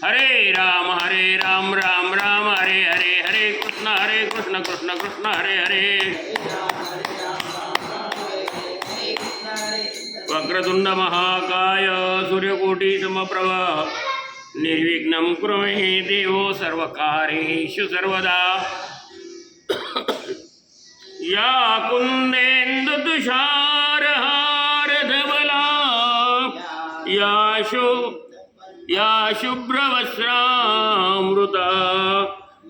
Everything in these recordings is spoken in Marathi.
हरे राम राम राम हरे हरे, हरे कृष्ण कृष्ण कृष्ण हरे हरे। वक्रतुंड महाकाय सूर्यकोटि समप्रभ निर्विघ्नं कुरु मे देवो सर्वकार्येषु सर्वदा। या कुंदेन्दु तुषारहार धवला या शुभ्रवस्त्रामृता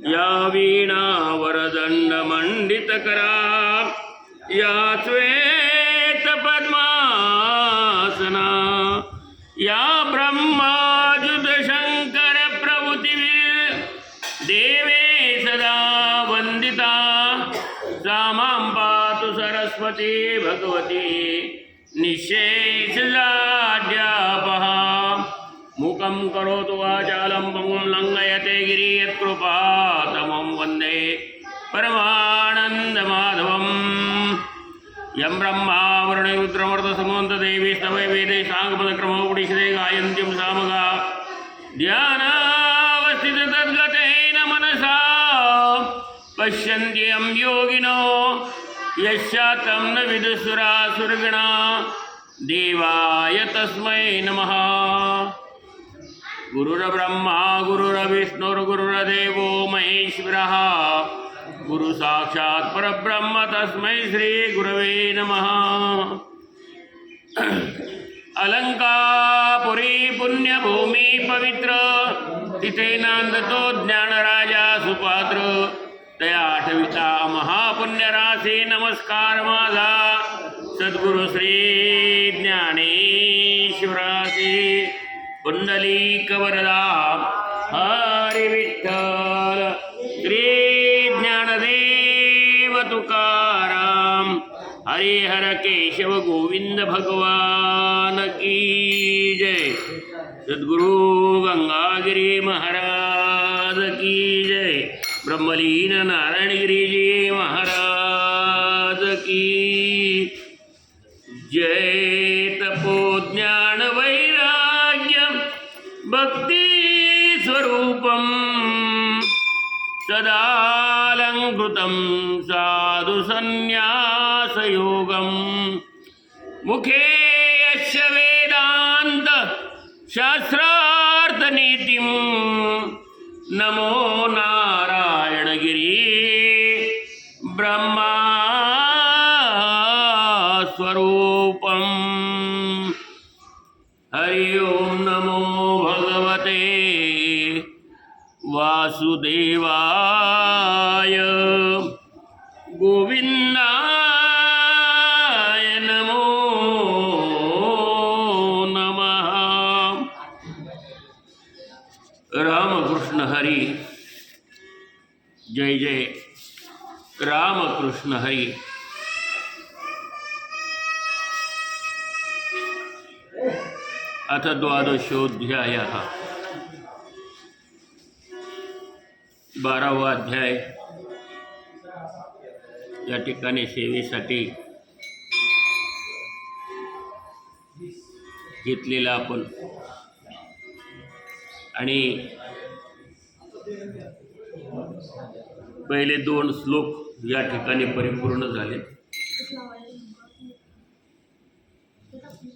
या वीणा वरदंड मंडितकरा या श्वेत पद्मासना या ब्रह्माजुत शंकर प्रभुतिवीर देवे सदा वंदिता सा मां पातु सरस्वती भगवती निःशेषजाड्यापहा। मुखं करोतु वाचालं पङ्गुं लङ्घयते गिरिं यत्कृपातमं वन्दे परमानन्दमाधवम्। यं ब्रह्मा वरुणो रुद्रमरुतसमोऽन्तदेवी स्तवै वेदे साङ्गपदक्रमोपनिषदे गायन्तीं सामगा ध्यानावस्थिततद्गतेन मनसा पश्यन्ति यं योगिनो यस्यातं न विदुषुरासुरगणा देवाय तस्मै नमः। गुरुर्ब्रह्मा गुरुर्विष्णुर्गुरुर्देवो महेश्वरः गुरु साक्षात् परब्रह्म तस्मै श्री गुरवे नमः। अलंकापुरी पुण्यभूमी पवित्र तिथे नांदतो ज्ञानराजा सुपात्र तया आठविता महापुण्यराशी नमस्कार माझा सद्गुरु श्री ज्ञानेश्वराशी पुंडलीक वरदा हरी विठ्ठल श्री ज्ञानदेव तुकाराम हरिहर केशव गोविंद भगवान की जय। सद्गुरु गंगागिरी महाराज की जय। ब्रह्मलीन नारायणगिरी जी महाराज की जय। तपो ज्ञान वैराग्य भक्ति स्वरूपम सदालंकृतं साधु संन्यास योगम मुखे यस्य वेदांत शास्त्रार्थ नीतिम नमो नारायणगिरी ब्रह्मा स्वरूपम। हरि ओम नमो भगवते वासुदेवाय गोविंदाय नमो नमः। रामकृष्ण हरी जय जय रामकृष्ण हरी। अथ द्वादशोऽध्यायः 12वा अध्याय। या ठिकाणी सेवेसाठी घेतलेला आपण आणि पहिले 2 श्लोक या ठिकाणी परिपूर्ण झाले।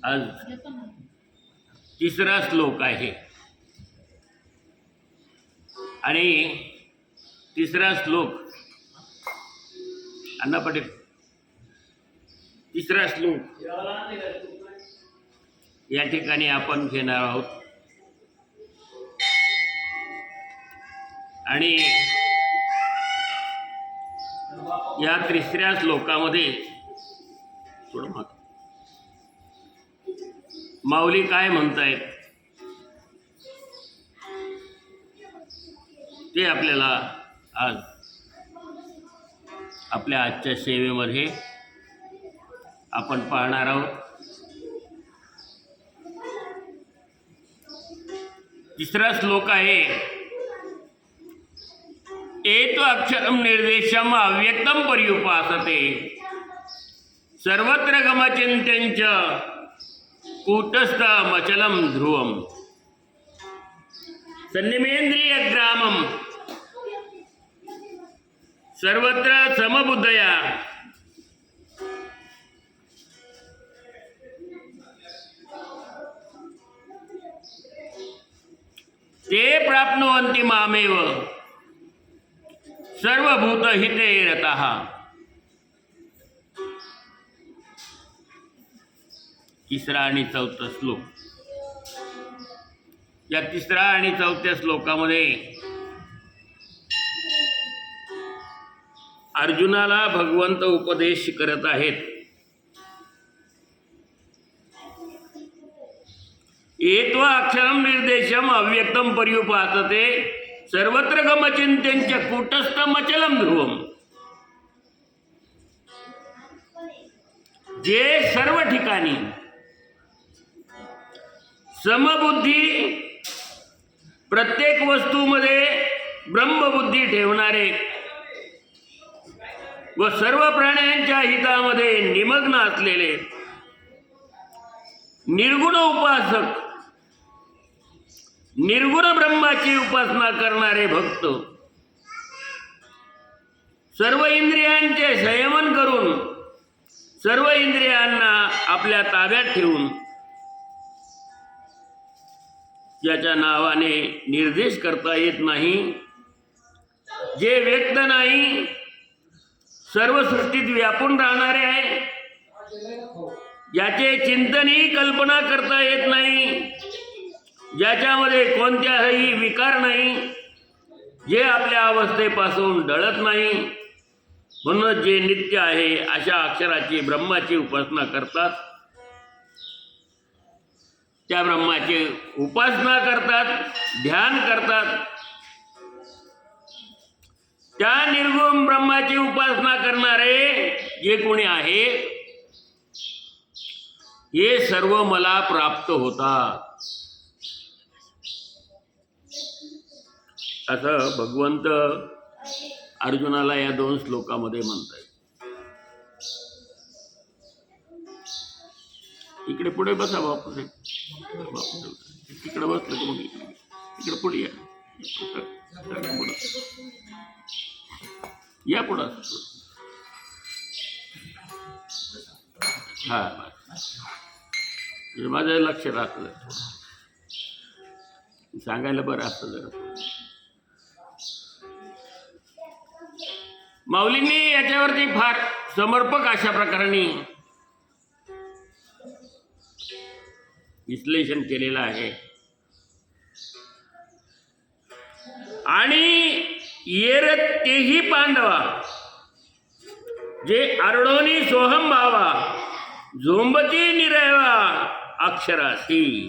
आज 3रा श्लोक आहे आणि 3रा श्लोक अन्ना पटेल 3रा श्लोक या ठिकाणी आपण घेणार आहोत आणि या 3ऱ्या श्लोकामध्ये थोडं माऊली काय म्हणतायत ते आपल्याला आज आपल्या आजच्या सेवेमध्ये आपण पाहणार आहोत। 3रा श्लोक आहे एतो अक्षरम निर्देशम अव्यक्तम पर्युपासते सर्वत्र गमचिंत्यंच कूटस्थ मचलम ध्रुवम। संयमेंद्रिय ग्रामम सर्वत्र समबुद्धया ते प्राप्नुवन्ति मामेव सर्वभूतहिते रतः। तिसरा आणि चौथा श्लोक. या तिसरा आणि चौथ्या श्लोकामध्ये अर्जुनाला भगवंत उपदेश करत आहेत. एत्वा अक्षरम निर्देशम अव्यक्तम पर्युपासते सर्वत्र गमचिंत्यंच कूटस्थमचलम ध्रुवम. जे सर्व ठिकाणी समबुद्धी, प्रत्येक वस्तूमध्ये ब्रह्मबुद्धी ठेवणारे व सर्व प्राण्यांच्या हितामध्ये निमग्न असलेले निर्गुण उपासक, निर्गुण ब्रह्माची उपासना करणारे भक्त, सर्व इंद्रियांचे संयमन करून सर्व इंद्रियांना आपल्या ताब्यात ठेवून ज्याच्या नावाने निर्देश करता येत नाही, जे व्यक्त नाही, सर्व सृष्टीत व्यापून राहणारे आहे, ज्याचे चिंतनही कल्पना करता येत नाही, ज्याच्यामध्ये कोणत्याही विकार नाही, जे आपल्या अवस्थेपासून डळत नाही, म्हणून जे नित्य आहे अशा अक्षराची ब्रह्माची उपासना करतात, त्या ब्रह्माची उपासना करतात, ध्यान करतात. त्या निर्गुण ब्रह्माची उपासना करणारे जे कोणी आहेत हे सर्व मला प्राप्त होतात, असं भगवंत अर्जुनाला या दोन श्लोकामध्ये म्हणतात. इकडे पुढे बसा बापू, तिकडे बसलं की मग इकडे पुढे या पुढं. हा, माझं लक्ष राहतं, सांगायला बरं असतं जरा. माऊलींनी याच्यावरती फार समर्पक अशा प्रकारे विश्लेषण केलेलं आहे. आणि येर तेही पांडवा जे आरडोनी सोहम भावा झोंबती निरवा अक्षरासी.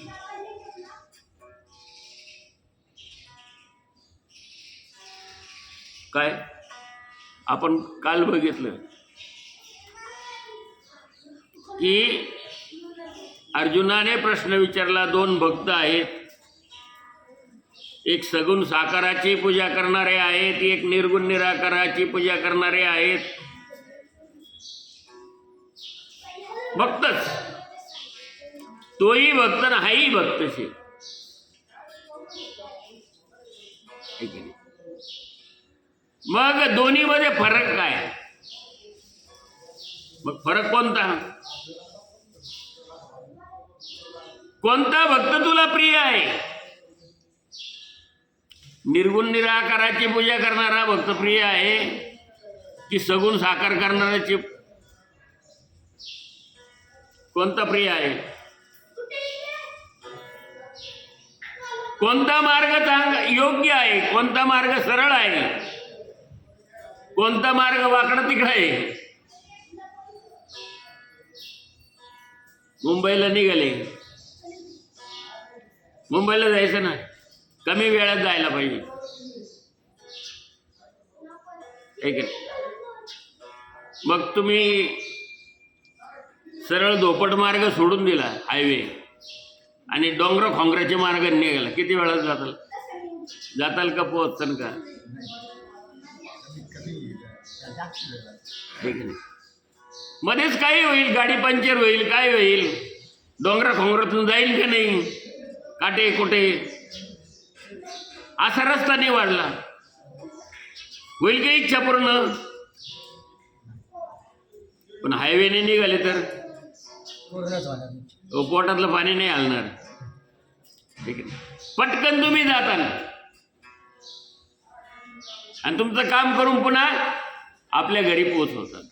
काय आपण काल बघितलं की अर्जुनाने प्रश्न विचारला. दोन भक्त आहेत, एक सगुण साकाराची पूजा करणारे आहेत, एक निर्गुण निराकाराची पूजा करणारे आहेत. भक्तच, तोही भक्त ना हाही भक्तशी. मग दोन्हीमध्ये फरक काय? मग फरक कोणता? कोणता भक्त तुला प्रिय आहे? निर्गुण निराकाराची पूजा करणारा भक्त प्रिय आहे की सगुण साकार करणाऱ्याची? कोणता प्रिय आहे? कोणता मार्ग योग्य आहे? कोणता मार्ग सरळ आहे? कोणता मार्ग वाकडा तिकडा आहे? मुंबईला निघाले, मुंबईला जायचं ना, कमी वेळात जायला पाहिजे. ठीक आहे, मग तुम्ही सरळ धोपट मार्ग सोडून दिला हायवे आणि डोंगर खोंगराचे मार्ग निघाला, किती वेळात जाताल का पोहोचताल का? ठीक आहे, मध्येच काही होईल, गाडी पंक्चर होईल, काय होईल, डोंगरा खोंगरातून जाईल का नाही, काटे कुठे. असा रस्ता निवडला, होईल का इच्छा पूर्ण? पण हायवेने निघाले तर पोटातलं पाणी नाही हलणार. ठीक आहे, पटकन तुम्ही जाताना आणि तुमचं काम करून पुन्हा आपल्या घरी पोहोचवतात.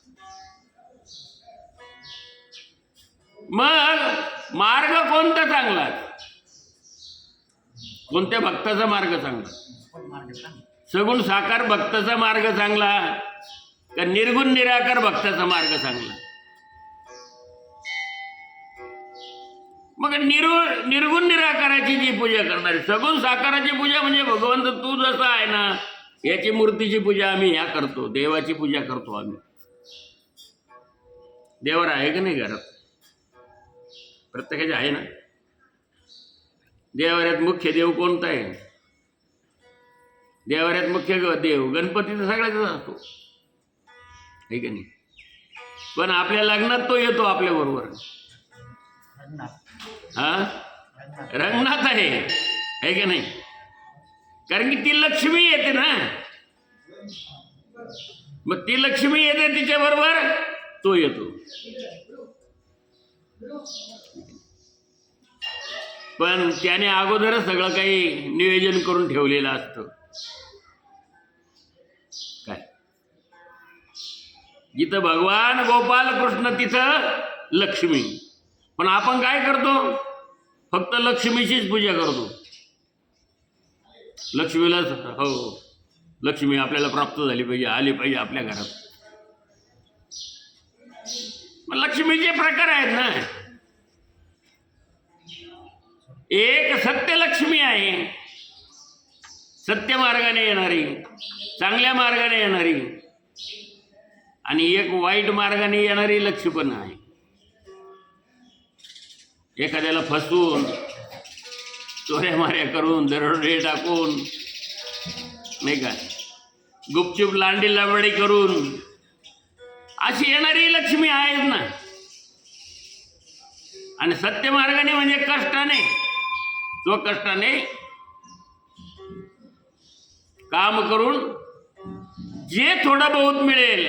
मग मार्ग कोणता चांगला? कोणत्या भक्ताचा मार्ग चांगला? सगुण साकार भक्ताचा मार्ग चांगला का निर्गुण निराकार भक्ताचा मार्ग चांगला? मग निर्गुण निराकाराची जी पूजा करणारी, सगुण साकाराची पूजा म्हणजे भगवंत तू जसा आहे ना याची मूर्तीची पूजा आम्ही ह्या करतो, देवाची पूजा करतो आम्ही. देवर आहे का नाही घरात? प्रत्येकाचे आहे ना. देवाऱ्यात मुख्य देव कोणता आहे? देवाऱ्यात मुख्य देव गणपती तर सगळ्याचाच असतो, आहे का नाही? पण आपल्या लग्नात तो येतो आपल्या बरोबर. हा, रंगनाथ आहे का नाही? कारण की ती लक्ष्मी येते ना, मग ती लक्ष्मी येते तिच्या बरोबर तो येतो. पण त्याने अगोदरच सगळं काही नियोजन करून ठेवलेलं असतं. काय जिथं भगवान गोपाल कृष्ण तिथं लक्ष्मी. पण आपण काय करतो? फक्त लक्ष्मीचीच पूजा करतो. लक्ष्मीला हो लक्ष्मी आपल्याला प्राप्त झाली पाहिजे, आली पाहिजे आपल्या घरात. मग लक्ष्मीचे प्रकार आहेत ना. एक सत्य लक्ष्मी आहे, सत्य मार्गाने येणारी, चांगल्या मार्गाने येणारी, आणि एक वाईट मार्गाने येणारी लक्ष्मी पण आहे. एखाद्याला फसवून चोऱ्या माऱ्या करून दरोडे टाकून नाही का, गुपचूप लांडी लावडी करून अशी येणारी लक्ष्मी आहे ना. आणि सत्य मार्गाने म्हणजे कष्टाने, जो कष्टाने काम करून जे थोडं बहुत मिळेल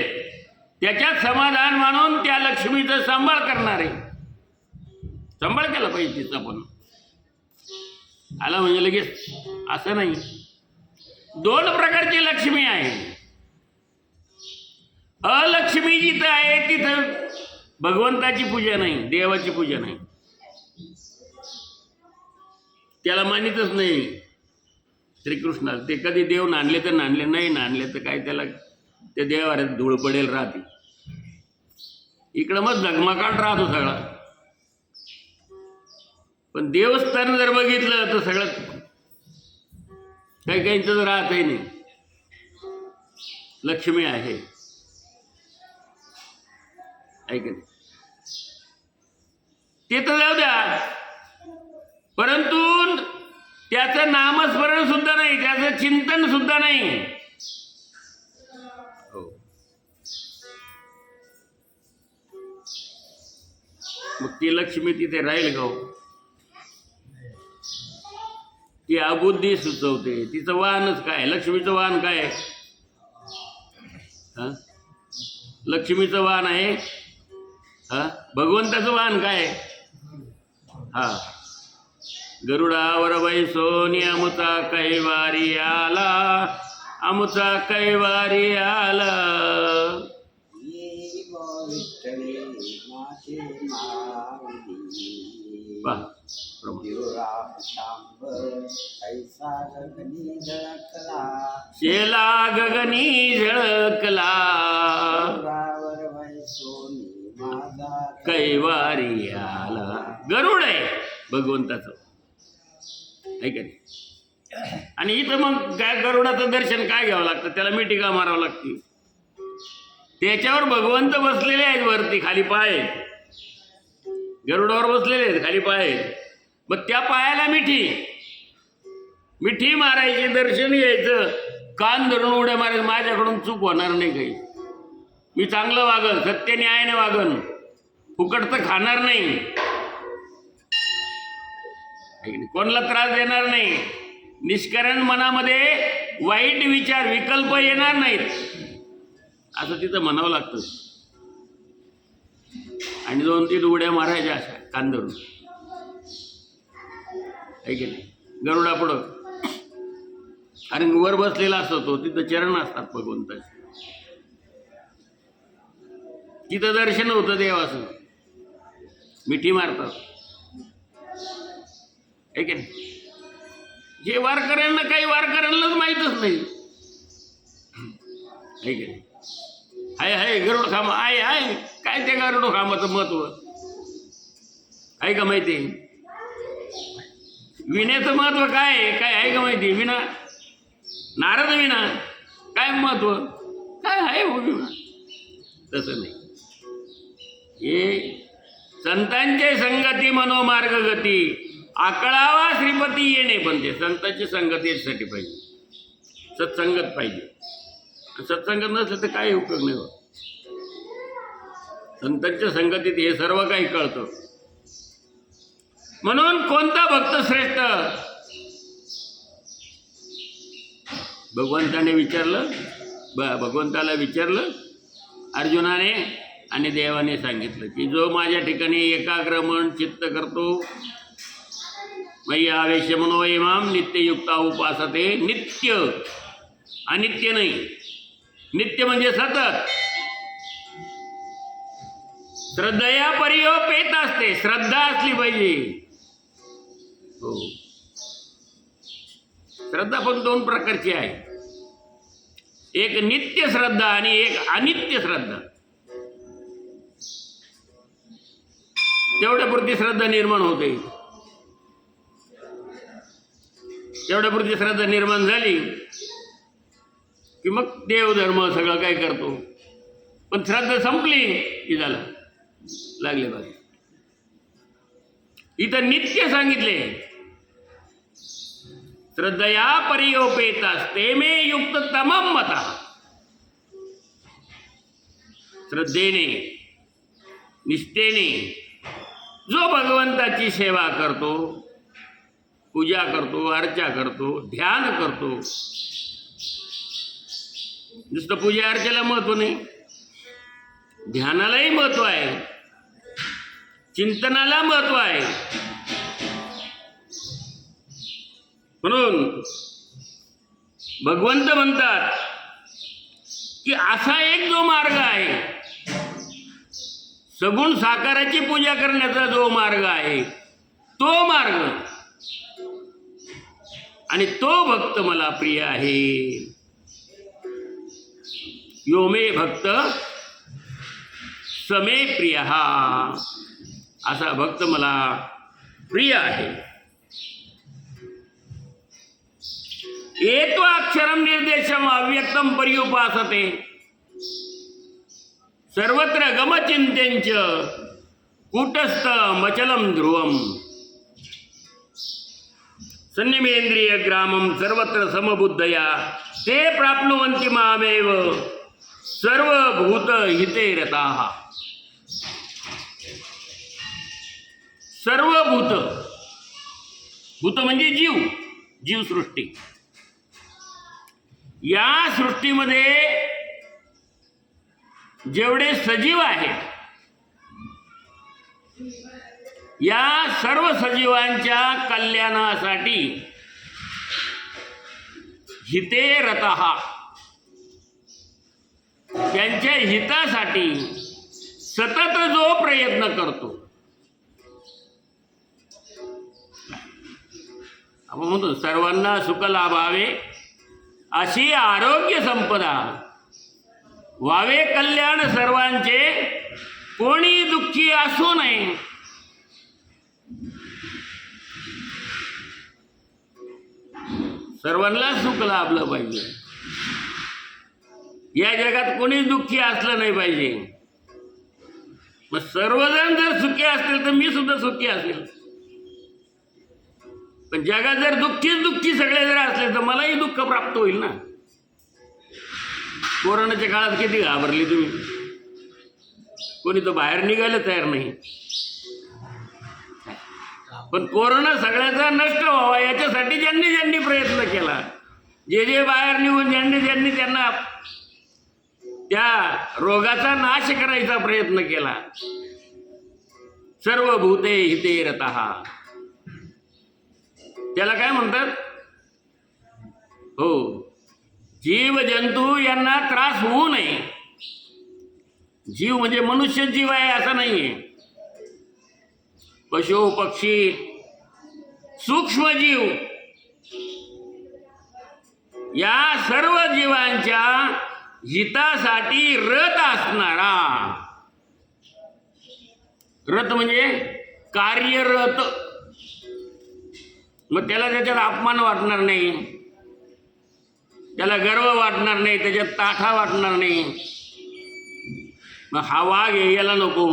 त्याच्यात समाधान मानून त्या लक्ष्मीचा सांभाळ करणारे. सांभाळ केला पाहिजे तिचा पण. आला म्हणजे लगेच असं नाही. दोन प्रकारची लक्ष्मी आहे. अलक्ष्मी जिथं आहे तिथं भगवंताची पूजा नाही, देवाची पूजा नाही, त्याला मानितच नाही श्रीकृष्णाला. ते कधी देव नांदले तर नांदले, नाही नांदले तर काय त्याला त्या देवाऱ्यात धूळ पडेल राहते. इकडं मग झगमगाट राहतो सगळा. पण देवस्थान जर बघितलं तर सगळं काही काहींचं राहतही नाही. लक्ष्मी आहे ऐक ते तर जाऊ द्या, परंतु त्याचं नामस्मरण सुद्धा नाही, त्याचं चिंतन सुद्धा नाही. हो, मग ती लक्ष्मी तिथे राहील का? ती अबुद्धी सुचवते. तिचं वाहनच काय? लक्ष्मीचं वाहन काय? हा, लक्ष्मीचं वाहन आहे. हा, भगवंताचं वाहन काय? हा, गरुडावर बैसोनी अमुचा कैवारी आला, अमुचा कैवारी आला. शेला गगनी झळकला, कैवारी आला. गरुड आहे भगवंताचं, ऐक. आणि इथं मग काय गरुडाचं दर्शन काय घ्यावं लागतं? त्याला मिठी का मारावं लागते? त्याच्यावर भगवंत बसलेले आहेत, वरती खाली पाय. गरुडावर बसलेले आहेत, खाली पाय. मग त्या पायाला मिठी मारायची, दर्शन घ्यायचं, कान धरून उड्या मारायचं. माझ्याकडून चूक होणार नाही काही. मी चांगलं वागन, सत्य न्यायाने वागन, फुकट तर खाणार नाही, कोणाला त्रास देणार नाही. निष्करण मनामध्ये वाईट विचार विकल्प येणार नाहीत असं तिथं म्हणावं लागतं. आणि 2-3 उड्या मारायच्या अशा कांदरून, आहे की नाही, गरुडा पुढं. आणि वर बसलेला असतो तो, तिथं चरण असतात भगवंताचे, तिथं दर्शन होतं देवाचं, मिठी मारतात, आहे की नाही. जे वारकऱ्यांना, काही वारकऱ्यांनाच माहीतच नाही, आहे की नाही. आहे गरुड खांब आहे काय त्या गरुड खांबाचं महत्व आहे का माहिती? विण्याचं महत्व काय आहे का माहिती? विना, नारद विना काय महत्व, काय आहे हो विना? तसं नाही. हे संतांचे संगती मनोमार्ग गती, आकळावा श्रीपती येणे. पण ते संतांची संगती यासाठी पाहिजे, सत्संगत पाहिजे. सत्संगत नसलं तर काही उपयोग नाही होत. संतांच्या संगतीत हे सर्व काही कळतं. म्हणून कोणता भक्त श्रेष्ठ? भगवंताला विचारलं अर्जुनाने, आणि देवाने सांगितलं की जो माझ्या ठिकाणी एकाग्र मन चित्त करतो, मयि आवेश मनो इमाम नित्ययुक्ता उपासते. नित्य, अनित्य नाही. नित्य म्हणजे सतत. श्रद्धया परियोपेत असते, श्रद्धा असली पाहिजे. हो, श्रद्धा पण 2 प्रकारची आहे, एक नित्य श्रद्धा आणि एक अनित्य श्रद्धा. तेवढ्यापुरती श्रद्धा निर्माण होते, तेवढ्यापुरती श्रद्धा निर्माण झाली की मग देवधर्म सगळं काय करतो. पण श्रद्धा संपली की झालं, लागले बघ. इथं नित्य सांगितले, श्रद्धया परियोपेतास्ते मे युक्त तमम मता. श्रद्धेने, निष्ठेने जो भगवंताची सेवा करतो, पूजा करतो, अर्चा करतो, ध्यान करतो. नुसतं पूजा अर्चेला महत्व नाही, ध्यानालाही महत्व आहे, चिंतनाला महत्व आहे. म्हणून भगवंत म्हणतात की असा एक जो मार्ग आहे, सगुण साकाराची पूजा करण्याचा जो मार्ग आहे, तो मार्ग आणि तो भक्त मला प्रिय आहे. यो मे भक्त समे प्रिय, असा भक्त मला प्रिय आहे. एत्व अक्षरम निर्देशम अव्यक्तम पर्युपासते, सर्वत्र गमचिंतेंच कूटस्थ मचलम ध्रुवम. संयमेंद्रिय ग्रामम सर्वत्र समबुद्धया ते प्राप्नुवन्ति मामेव सर्वभूत हिते रताः. सर्वभूत, भूत म्हणजे जीव, जीवसृष्टी. या सृष्टीमध्ये जेवढे सजीव आहेत, या सर्व सजीवांच्या कल्याणासाठी हिते रतः, त्यांच्या हितासाठी सतत जो प्रयत्न करतो. आपण म्हणतो सर्वांना सुख लाभावे अशी आरोग्य संपदा, व्हावे कल्याण सर्वांचे, कोणी दुःखी असू नये. सर्वांना सुख लाभलं पाहिजे, या जगात कोणीच दुःखी असलं नाही पाहिजे. मग सर्वजण जर सुखी असतील तर मी सुद्धा सुखी असेल. पण जगात जर दुःखी सगळे जर असले तर मलाही दुःख प्राप्त होईल ना. कोरोनाच्या काळात किती घाबरली तुम्ही, कोणी तर बाहेर निघायला तयार नाही. पण कोरोना सगळ्याचा नष्ट व्हावा याच्यासाठी ज्यांनी ज्यांनी प्रयत्न केला, जे बाहेर निघून ज्यांनी त्यांना त्या रोगाचा नाश करायचा प्रयत्न केला. सर्व भूते हिते रतः, त्याला काय म्हणतात? हो, जीव जंतू यांना त्रास होऊ नये. जीव म्हणजे मनुष्य जीव आहे असं नाहीये. पशु पक्षी सूक्ष्म जीव या सर्व जीवांच्या हितासाठी रत असणारा, रत म्हणजे कार्यरत, मग त्याला त्याच्यात अपमान वाटणार नाही, त्याला गर्व वाटणार नाही, त्याच्यात ताठा वाटणार नाही. मग हा वाघ आहे याला नको,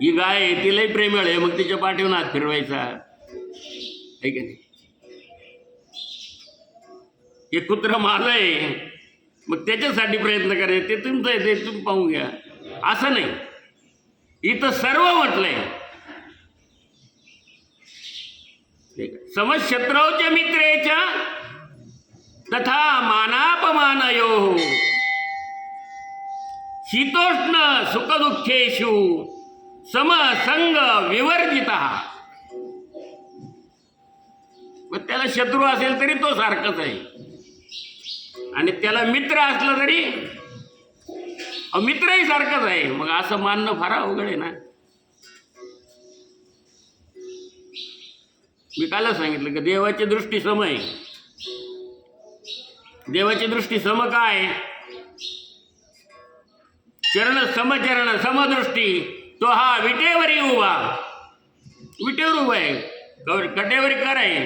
ही गाय आहे तिलाही प्रेमळ आहे, मग तिच्या पाठीवर हात फिरवायचा आहे की नाही. हे कुत्र माझं आहे मग त्याच्यासाठी प्रयत्न करायचे, ते तुमचं आहे ते तुम्ही पाहून घ्या, असं नाही. इथं सर्व म्हटलंय. समशत्रौच मित्रेच तथा मानापमानयो शीतोष्ण सुखदुःखेषु समसंग विवर्जितः. मग त्याला शत्रू असेल तरी तो सारखाच आहे, आणि त्याला मित्र असला तरी मित्रही सारखाच आहे. मग असं मानणं फार अवघड आहे ना. मी कालच सांगितलं की देवाची दृष्टी सम आहे. देवाची दृष्टी सम काय? चरण समचरण समदृष्टी. तो हा विटेवरी उभा, विटेवर उभा आहे, कटेवरी कर आहे.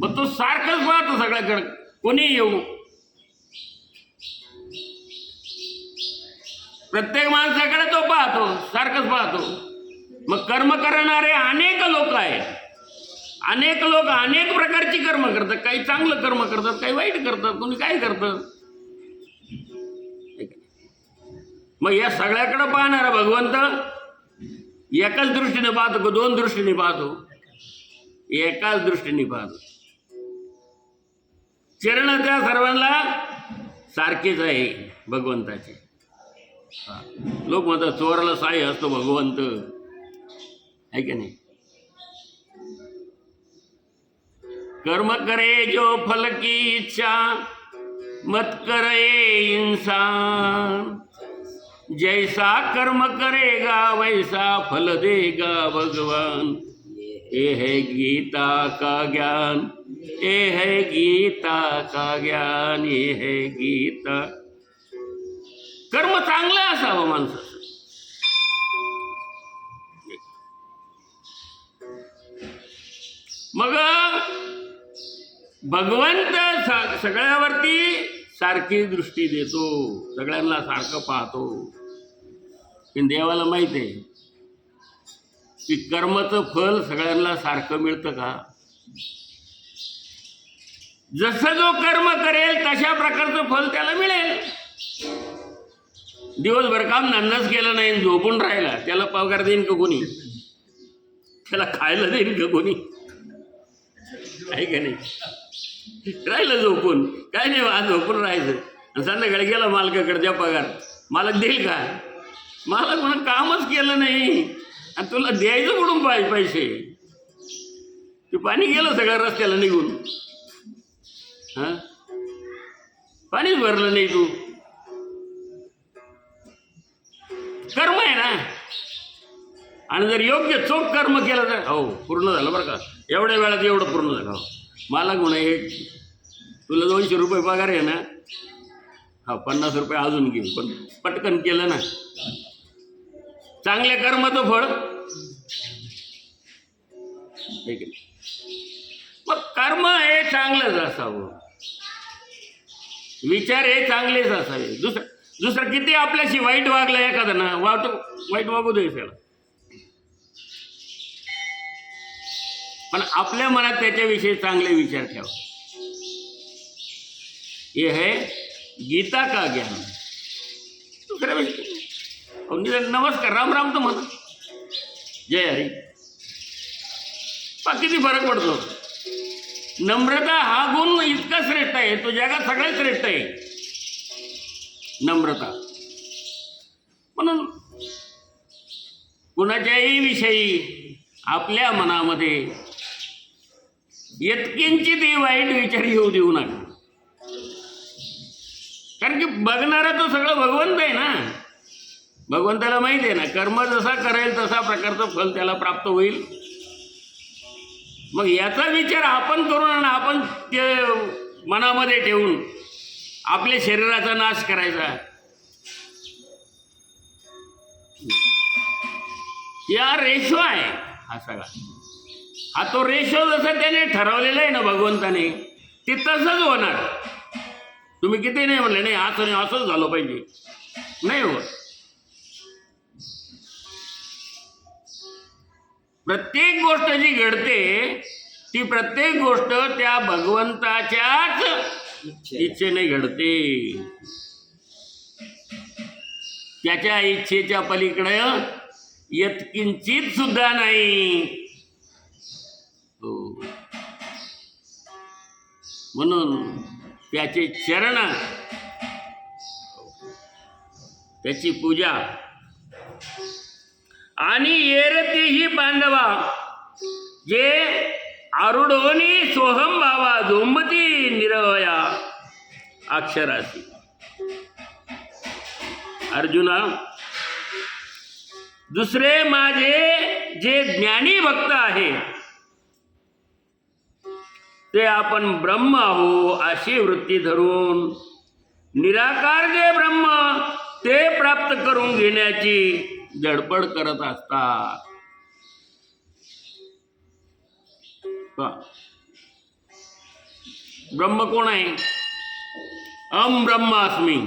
मग तो सारखंच पाहतो सगळ्याकडे, कोणी येऊ, प्रत्येक माणसाकडे तो पाहतो, सारखंच पाहतो. मग कर्म करणारे अनेक लोक आहेत. अनेक लोक अनेक प्रकारची कर्म करतात. काही चांगलं कर्म करतात, काही वाईट करतात, कोणी काय करतात. मग या सगळ्याकडे पाहणारा भगवंत एकाच दृष्टीने पाहतो का दोन दृष्टीने पाहतो? एकाच दृष्टीने पाहतो. चरण त्या सर्वांना सारखेच आहे भगवंताचे. लोक म्हणतात चोराला साय असतो भगवंत, आहे की नाही. कर्म करे जो फल की इच्छा, मत करे इंसान. जैसा कर्म करेगा वैसा फल देगा भगवान. ये है गीता का ज्ञान, ये है गीता का ज्ञान, ये है गीता. कर्म चांगलं असावं माणसाचं. मग भगवंत सगळ्यावरती सारखी दृष्टी देतो, सगळ्यांना सारखं पाहतो. पण देवाला माहित आहे की कर्माचं फल सगळ्यांना सारखं मिळतं का? जसं जो कर्म करेल तशा प्रकारचं फल त्याला मिळेल. दिवसभर काम धंदाच केलं नाही, झोपून राहिला, त्याला पगार देईन का कोणी? त्याला खायला देईन का कोणी? आहे का नाही? राहिलं झोपून, काय नाही, आज झोपून राहायचं. आणि संध्याकाळी गेला मालकाकडे, द्या पगार. मालक देईल का? मालक म्हणून कामच केलं नाही आणि तुला द्यायचं कुठून पैसे? ते पाणी गेलं सगळं रस्त्याला निघून, हां, पाणीच भरलं नाही. तू कर्म आहे ना. आणि जर योग्य चोख कर्म केलं तर हो पूर्ण झालं बरं का, एवढ्या वेळात एवढं पूर्ण झालं. हो, मालक म्हणे हे तुला 200 रुपये पगार आहे ना, हा 50 रुपये अजून घे, पण पटकन केलं ना. चांगल्या कर्माचं फळ. मग कर्म हे चांगलंच असावं, विचार हे चांगलेच असावे. दुसरं किती आपल्याशी वाईट वागलं एखादं ना, वाईट वागू दे त्याला, पण आपल्या मनात त्याच्याविषयी चांगले विचार ठेवा. हे है गीता का ज्ञान. दुसऱ्या नमस्कार, राम राम तर म्हणा. जय हरी. किती फरक पडतो. नम्रता हा गुण इतका श्रेष्ठ आहे, तो जगात सगळ्यात श्रेष्ठ आहे नम्रता. म्हणून कुणाच्याही विषयी आपल्या मनामध्ये यत्किंचितही वाईट विचार येऊ देऊ नका. कारण की बघणारा तो सगळं भगवंत आहे ना. भगवंताला माहिती आहे ना, कर्म जसा करेल तसा प्रकारचं फल त्याला प्राप्त होईल. मग याचा विचार आपण करून आणि आपण ते मनामध्ये ठेवून आपल्या शरीराचा नाश करायचा, या रेशो आहे हा सगळा. हा तो रेशो जसं त्याने ठरवलेला आहे ना भगवंताने, ते तसंच होणार. तुम्ही किती नाही म्हणले नाही असं नाही असंच झालं पाहिजे, नाही होत. प्रत्येक गोष्ट जी घडते ती प्रत्येक गोष्ट त्या भगवंताच्याच इच्छेने घडते. त्याच्या इच्छेच्या पलीकडं यत्किंचित सुद्धा नाही. हो, म्हणून त्याचे चरण, त्याची पूजा आणि येरतीही बांधवा जे आरुढोनी सोहम भावा झोंबती निरवया अक्षरासी. अर्जुना, दुसरे माझे जे ज्ञानी भक्त आहे ते आपण ब्रह्म आहो अशी वृत्ती धरून निराकार जे ब्रह्म ते प्राप्त करून घेण्याची धडपड करत असतात. ब्रह्म कोण आहे? अहम ब्रह्मास्मी.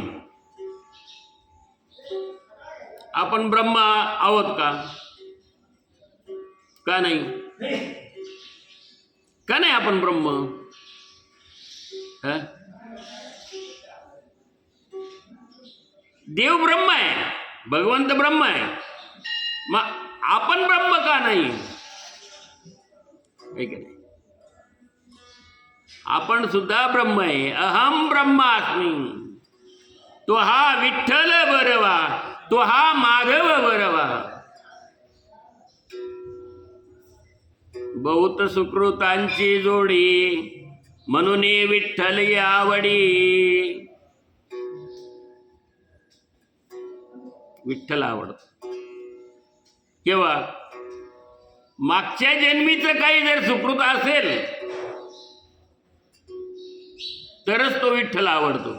आपण ब्रह्म आहोत का? का नाही? का नाही आपण ब्रह्म? देव ब्रह्म आहे, भगवंत ब्रह्म आहे, मग आपण ब्रह्म का नाही? आपण सुद्धा ब्रह्म आहे. अहम ब्रह्मास्मी. तो हा विठ्ठल बरवा, तो हा माधव बरवा. बहुत सुकृतांची जोडी म्हणून विठ्ठल आवडी. विठ्ठल आवडतो केव्हा? मागच्या जन्मीचं काही जर सुकृत असेल तरच तो विठ्ठल आवडतो.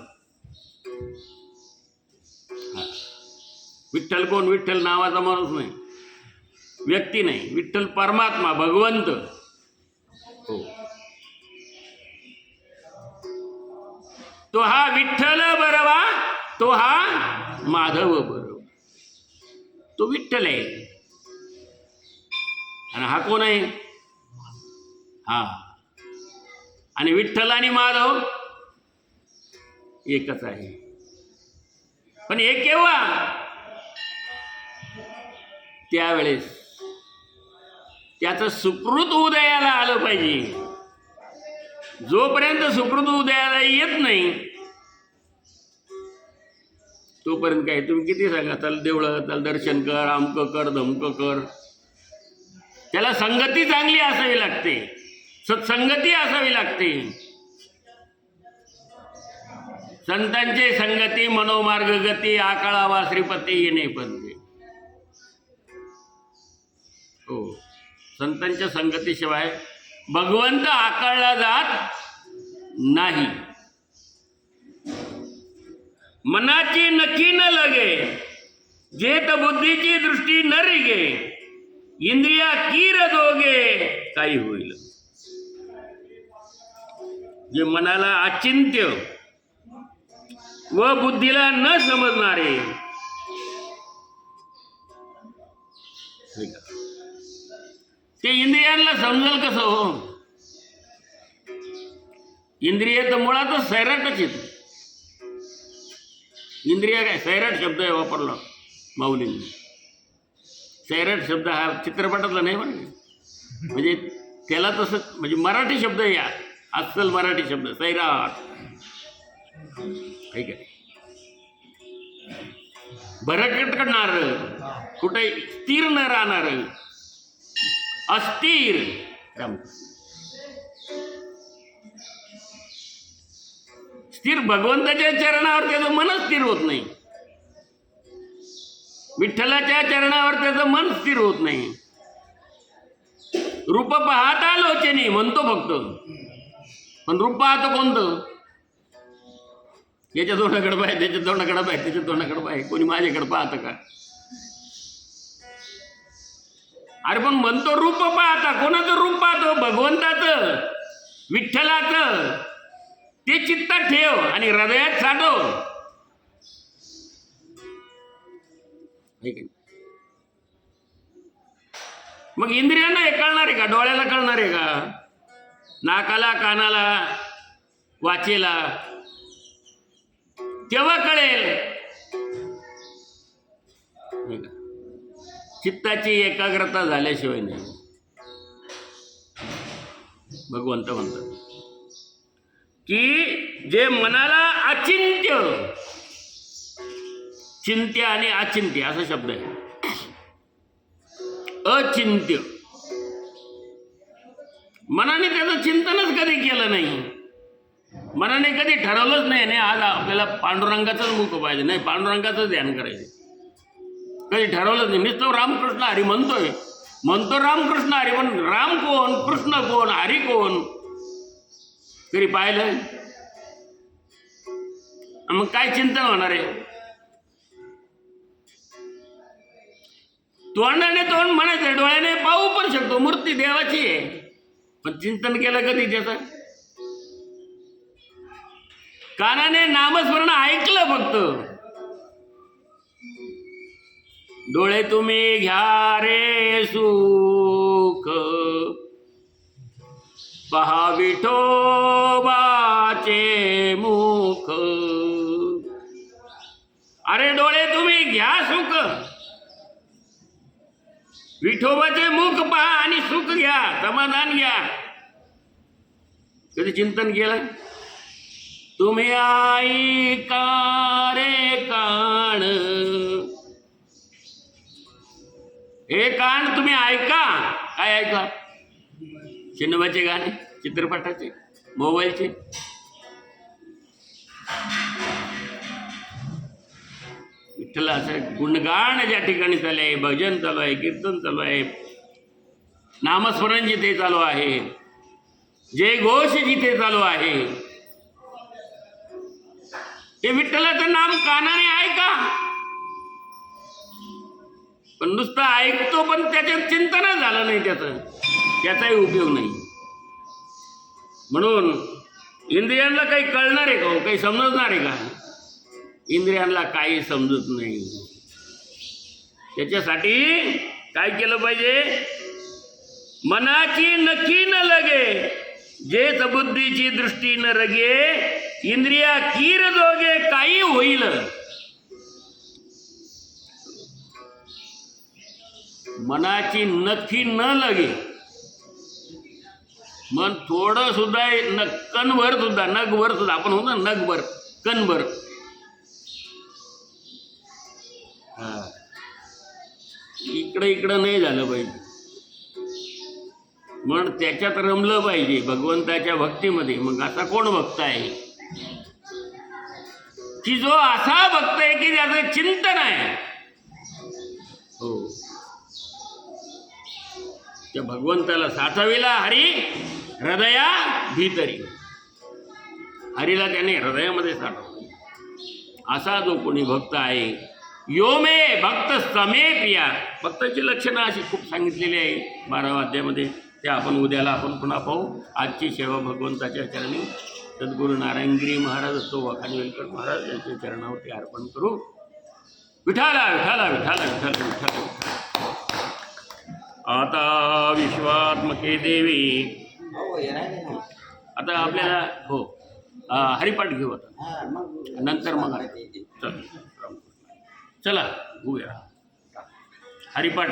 विठ्ठल कोण? विठ्ठल नावाचा माणूस नाही, व्यक्ती नाही. विठ्ठल परमात्मा, भगवंत. हो, तो हा विठ्ठल बरवा, तो हा माधव बरवा. तो विठ्ठल आहे आणि हा कोण आहे? हा. आणि विठ्ठल आणि माधव एकच आहे. पण हे केव्हा? त्यावेळेस त्याचं सुकृत उदयाला आलं पाहिजे. जोपर्यंत सुकृत उदयाला येत नाही तोपर्यंत काय तुम्ही किती सांगा, त्याला देवळं, त्याला दर्शन कर, अमकं कर, धमकं कर. त्याला संगती चांगली असावी लागते, सत्संगती असावी लागते. संतांचे संगती मनोमार्ग गती आकाळावा श्रीपती येणे पदवे. हो, संतांच्या संगतीशिवाय भगवंत आकाळला जात नाही. मनाची नक्की न लगे जेत बुद्धीची दृष्टी न रिगे इंद्रिया कीर दोगे काही होईल. जे मनाला अचिंत्य व बुद्धीला न समजणारे, ते इंद्रियांना समजल कसं हो? इंद्रिय तर मुळातच सैराटच येत. इंद्रिय काय सैराट शब्द आहे वापरला माऊलींनी. सैराट शब्द हा चित्रपटातला नाही म्हणजे त्याला तसं म्हणजे मराठी शब्द या अस्सल मराठी शब्द सैराट ठीक आहे. भरकट करणार, कुठे स्थिर न राहणार, अस्थिर. स्थिर भगवंताच्या चरणावर त्याचं मनच स्थिर होत नाही. विठ्ठलाच्या चरणावर त्याचं मन स्थिर होत नाही. रूप पाहता लोचनी म्हणतो फक्त, पण रूप पाहतो कोणतं? याच्या तोंडाकडे पाहिजे, त्याच्या तोंडाकडे पाहिजे, त्याच्या तोंडाकडे पाहिजे, कोणी माझ्याकडे पाहतं का? अरे पण म्हणतो रूप पाहता, कोणाचं रूप पाहतो? भगवंताचं, विठ्ठलाचं. ते चित्तात ठेव आणि हृदयात साठव. मग इंद्रियांना हे कळणार आहे का? डोळ्याला कळणार आहे का? नाकाला, कानाला, वाचेला केव्हा कळेल? चित्ताची एकाग्रता झाल्याशिवाय नाही. भगवंत म्हणतात की जे मनाला अचिंत्य, चिंत्य आणि अचिंत्य असा शब्द आहे. अचिंत्य मनाने त्याचं चिंतनच कधी केलं नाही, मनाने कधी ठरवलंच नाही नाही आज आपल्याला पांडुरंगाचंच मुख पाहिजे, नाही पांडुरंगाचं ध्यान करायचं, कधी ठरवलंच नाही. नुसतं रामकृष्ण हरी म्हणतो रामकृष्ण हरी, पण राम कोण, कृष्ण कोण, हरी कोण कधी पाहिलं? मग काय चिंतन होणार आहे? तोंडाने तोंड म्हणायचं, डोळ्याने पाहू पण शकतो, मूर्ती देवाची आहे, पण चिंतन केलं कधी त्याचं? कानाने नामस्मरण ऐकलं फक्त. डोळे तुम्ही घ्या रे सुख, पहा विठोबाचे मुख. अरे डोळे तुम्ही घ्या सुख, विठोबाचे मुख पहा आणि सुख घ्या, समाधान घ्या. कधी चिंतन केलं? तुम्ही ऐका रे कान, हे कान तुम्ही ऐका. काय ऐका? सिनेमाचे गाणे, चित्रपटाचे, मोबाईलचे. विठ्ठलाचं गुणगान ज्या ठिकाणी चालू आहे, भजन चालू आहे, कीर्तन चालू आहे, नामस्मरण जिथे चालू आहे, जय घोष जिथे चालू आहे, ते विठ्ठलाचं नाम कानाने ऐका. पण नुसतं ऐकतो पण त्याच्यात चिंतन झालं नाही, त्याचाही उपयोग नाही. म्हणून इंद्रियांना काही कळणार आहे का? काही समजणार आहे का? इंद्रियांना काही समजत नाही. त्याच्यासाठी काय केलं पाहिजे? मनाची नक्की न लगे, जेच बुद्धीची दृष्टी न रगे, इंद्रिया कीर जोगे काही होईल. मनाची नक्की न लगे, मन थोडं सुद्धा कणभर सुद्धा, नगभर सुद्धा, आपण होतो ना नगभर, कणभर, इकडं नाही झालं पाहिजे. मन त्याच्यात रमलं पाहिजे, भगवंताच्या भक्तीमध्ये. मग असा कोण भक्त आहे की जो असा भक्त आहे की ज्याचं चिंतन आहे? हो, त्या भगवंताला साठविला हरी हृदया भीतरी. हरीला त्याने हृदयामध्ये साठवलं. असा जो कोणी भक्त आहे, यो मे भक्त समे प्रिया. भक्ताची लक्षणं अशी खूप सांगितलेली आहे 12व्या अध्यायामध्ये. ते आपण उद्याला आपण पुन्हा पाहू. आजची सेवा भगवंताच्या चरणी सद्गुरू नारायणगिरी महाराज असतो वाखाणवेलकर महाराज यांच्या चरणावरती अर्पण करू. विठाला विठाला विठाला विठाला विठाला. आता विश्वात्मके देवी. आता आपल्याला हो हरिपाठ घेऊ आता, नंतर मग चला होऊया हरिपाठ.